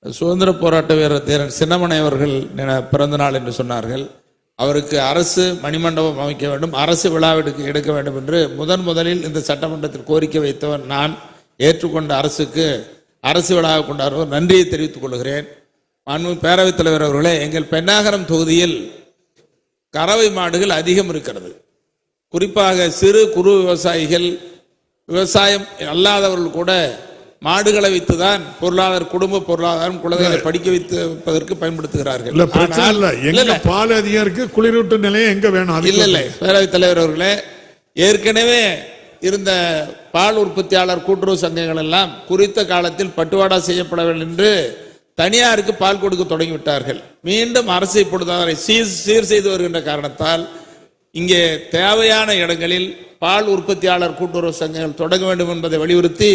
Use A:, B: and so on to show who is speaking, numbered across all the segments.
A: சுதந்திர போராட்ட வீரர் தீரன் சின்னமனை அவர்கள் பிறந்த நாள் என்று சொன்னார்கள். அவருக்கு அரசு மணிமண்டபம் அமைக்க வேண்டும், அரசு விழா எடுக்க வேண்டும் என்று முதலில் இந்த சட்டமன்றத்தில் கோரிக்கை வைத்தவன் நான். ஏற்றுக்கொண்ட அரசுக்கு அரசு விழாவை கொண்டாடுவோர் நன்றியை தெரிவித்துக் கொள்கிறேன். பேரவைத் தலைவர் அவர்களே, எங்கள் பென்னாகரம் தொகுதியில் கறவை மாடுகள் அதிகம் இருக்கிறது. குறிப்பாக சிறு குறு விவசாயிகள், விவசாயம் அல்லாதவர்கள் கூட மாடுகளை வைத்துதான் குடும்ப பொருளாதாரம், குழந்தைகளை படிக்க வைப்பதற்கு பயன்படுத்துகிறார்கள்.
B: பால் அதிகம் இருக்கு, குளிரூட்டு நிலையம் எங்க வேணும்?
A: இல்லை பேரவைத் தலைவர் அவர்களே, ஏற்கனவே இருந்த பால் உற்பத்தியாளர் கூட்டுறவு சங்கங்கள் எல்லாம் குறித்த காலத்தில் பட்டுவாடா செய்யப்பட வேண்டும் என்று தனியாருக்கு பால் கொடுக்க தொடங்கிவிட்டார்கள். மீண்டும் அரசு இப்பொழுது அதனை சீர் செய்து வருகின்ற காரணத்தால் இங்கே தேவையான இடங்களில் பால் உற்பத்தியாளர் கூட்டுறவு சங்கங்கள் தொடங்க வேண்டும் என்பதை வலியுறுத்தி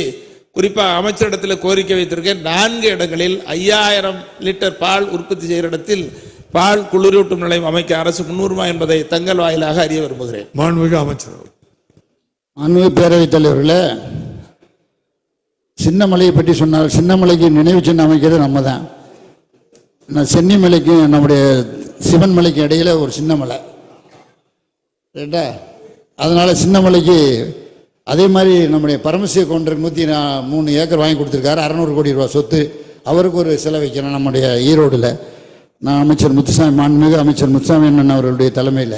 A: குறிப்பாக அமைச்சரிடத்தில் கோரிக்கை வைத்திருக்கேன். 4 இடங்களில் 5000 லிட்டர் பால் உற்பத்தி செய்கிற இடத்தில் பால் குளிரூட்டும் நிலையம் அமைக்க அரசு முன்னுரிமை என்பதை தங்கள் வாயிலாக அறிய விரும்புகிறேன்.
B: மாண்புமிகு அமைச்சர்.
C: மாண்புமிகு பேரவைத் தலைவர்களே, சின்னமலையை பற்றி சொன்னால், சின்னமலைக்கு நினைவு சின்னம் அமைக்கிறது நம்ம தான். சென்னிமலைக்கும் நம்முடைய சிவன் மலைக்கு இடையில ஒரு சின்னமலை ரைட்டா. அதனால சின்னமலைக்கு அதே மாதிரி நம்முடைய பரமசிவ கவுண்டருக்கு 103 ஏக்கர் வாங்கி கொடுத்துருக்காரு. 600 கோடி ரூபா சொத்து. அவருக்கு ஒரு சிலை வைக்கணும் நம்முடைய ஈரோடில். நான் அமைச்சர் முத்துசாமி, மாண்புமிகு அமைச்சர் முத்துசாமி அண்ணன் அவர்களுடைய தலைமையில்.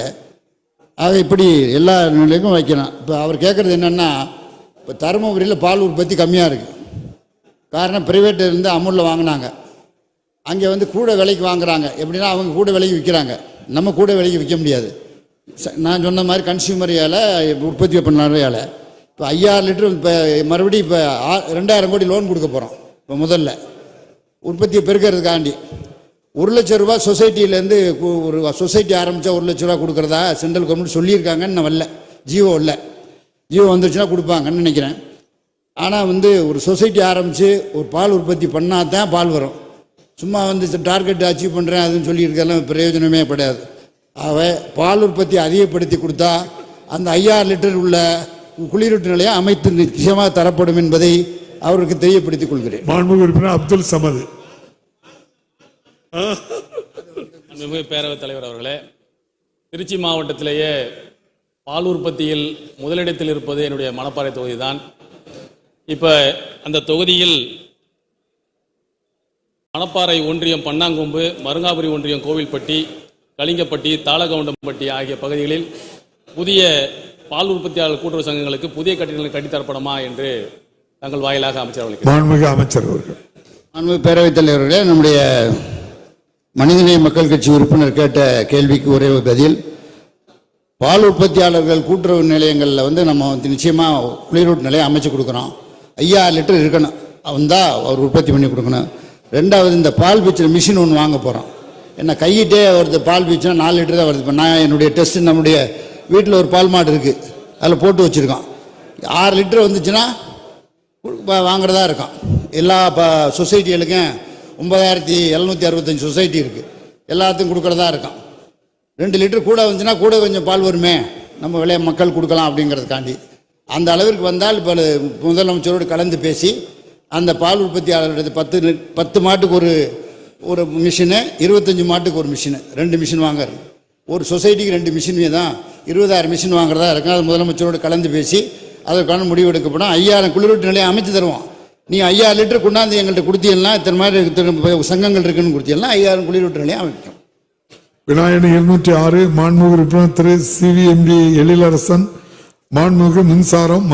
C: ஆக இப்படி எல்லா நிலைக்கும் வைக்கணும். இப்போ அவர் கேட்குறது என்னென்னா, இப்போ தருமபுரியில் பால் உற்பத்தி கம்மியாக இருக்குது. காரணம், பிரைவேட்டில் இருந்து அமுலில் வாங்கினாங்க. அங்கே கூட விலைக்கு வாங்குறாங்க. எப்படின்னா அவங்க கூட விலைக்கு விற்கிறாங்க, நம்ம கூட விலைக்கு விற்க முடியாது. நான் சொன்ன மாதிரி கன்சியூமர் ஏழை, உற்பத்தி பண்ண ஏழை. இப்போ 5000 லிட்டர் இப்போ மறுபடியும் இப்போ 2000 கோடி லோன் கொடுக்க போகிறோம். இப்போ முதல்ல உற்பத்தியை பெருக்கிறதுக்காண்டி 1 லட்ச ரூபா சொசைட்டியிலேருந்து ஒரு சொசைட்டி ஆரம்பித்தா 1 லட்ச ரூபா கொடுக்குறதா சென்ட்ரல் கவர்மெண்ட் சொல்லியிருக்காங்கன்னு நான் வரல. ஜியோ இல்லை, ஜியோ வந்துருச்சுன்னா கொடுப்பாங்கன்னு நினைக்கிறேன். ஆனால் ஒரு சொசைட்டி ஆரம்பித்து ஒரு பால் உற்பத்தி பண்ணால் தான் பால் வரும். சும்மா டார்கெட் அச்சீவ் பண்ணுறேன் அதுன்னு சொல்லியிருக்கலாம் பிரயோஜனமே கிடையாது. ஆக பால் உற்பத்தி அதிகப்படுத்தி கொடுத்தா அந்த 5000 லிட்டர் உள்ள குளிரூட்டு நிலையம் அமைத்து நிச்சயமாக தரப்படும் என்பதை அவருக்கு தெரியப்படுத்திக் கொள்கிறேன்.
B: மாண்புமிகு உறுப்பினர் அப்துல் சமது.
D: பேரவைத் தலைவர் அவர்களே, திருச்சி மாவட்டத்திலேயே பால் உற்பத்தியில் முதலிடத்தில் இருப்பது என்னுடைய மணப்பாறை தொகுதி தான். இப்போ அந்த தொகுதியில் மணப்பாறை ஒன்றியம் பன்னாங்கொம்பு, மருங்காபுரி ஒன்றியம் கோவில்பட்டி, கலிங்கப்பட்டி, தாளகவுண்டம்பட்டி ஆகிய பகுதிகளில் புதிய பால் உற்பத்தியாளர் கூட்டுறவு சங்கங்களுக்கு புதிய கட்டிடங்கள் கட்டித்தரப்படுமா என்று தங்கள் வாயிலாக அமைச்சர் அவர்கள்.
C: மாண்புமிகு பேரவைத் தலைவர்களே, நம்முடைய மனிதநேய மக்கள் கட்சி உறுப்பினர் கேட்ட கேள்விக்கு ஒரே பதில். பால் உற்பத்தியாளர்கள் கூட்டுறவு நிலையங்களில் நம்ம நிச்சயமாக குளிரூட்டு நிலையம் அமைச்சு கொடுக்குறோம். 5000 லிட்டர் இருக்கணும், வந்தால் அவர் உற்பத்தி பண்ணி கொடுக்கணும். 2வது, இந்த பால் பீச்சிற மிஷின் ஒன்று வாங்க போகிறோம். என்ன கையிட்டே வருது, பால் பீச்சுனா 4 லிட்டர் தான் வருது. இப்போ நான் என்னுடைய டெஸ்ட்டு நம்முடைய வீட்டில் ஒரு பால் மாடு இருக்குது, அதில் போட்டு வச்சுருக்கோம். 6 லிட்டர் வந்துச்சுன்னா வாங்குறதா இருக்கும். எல்லா சொசைட்டிகளுக்கும் 9765 சொசைட்டி இருக்குது, எல்லாத்துக்கும் கொடுக்குறதா இருக்கும். 2 லிட்டர் கூட வந்துச்சுன்னா கூட கொஞ்சம் பால் வருமே, நம்ம விலையை மக்கள் கொடுக்கலாம் அப்படிங்கிறதுக்காண்டி. அந்த அளவிற்கு வந்தால் இப்போ முதலமைச்சரோடு கலந்து பேசி அந்த பால் உற்பத்தியாளர்களுடைய 10 மாட்டுக்கு ஒரு மிஷினு, 25 மாட்டுக்கு ஒரு மிஷினு, 2 மிஷின் வாங்குறது. ஒரு சொசைட்டிக்கு 2 மிஷினுமே தான் 20000 மிஷின் வாங்குறதா இருக்கும். அது முதலமைச்சரோடு கலந்து பேசி அதற்கான முடிவு எடுக்கப்படும். 5000 குளிரூட்டு நிலையம் அமைச்சு தருவோம். நீ 5000 லிட்டர் கொண்டாந்து எங்கள்கிட்ட கொடுத்தீங்கன்னா, இத்தனை மாதிரி சங்கங்கள் இருக்குன்னு கொடுத்தீங்கன்னா 5000 குளிரூட்டு நிலையம் அமைக்கும்.
B: விநாயகன் 206. மாண்புமிகு உறுப்பினர் திரு CVMD எழிலரசன். மாண்புமிகு மின்சாரம்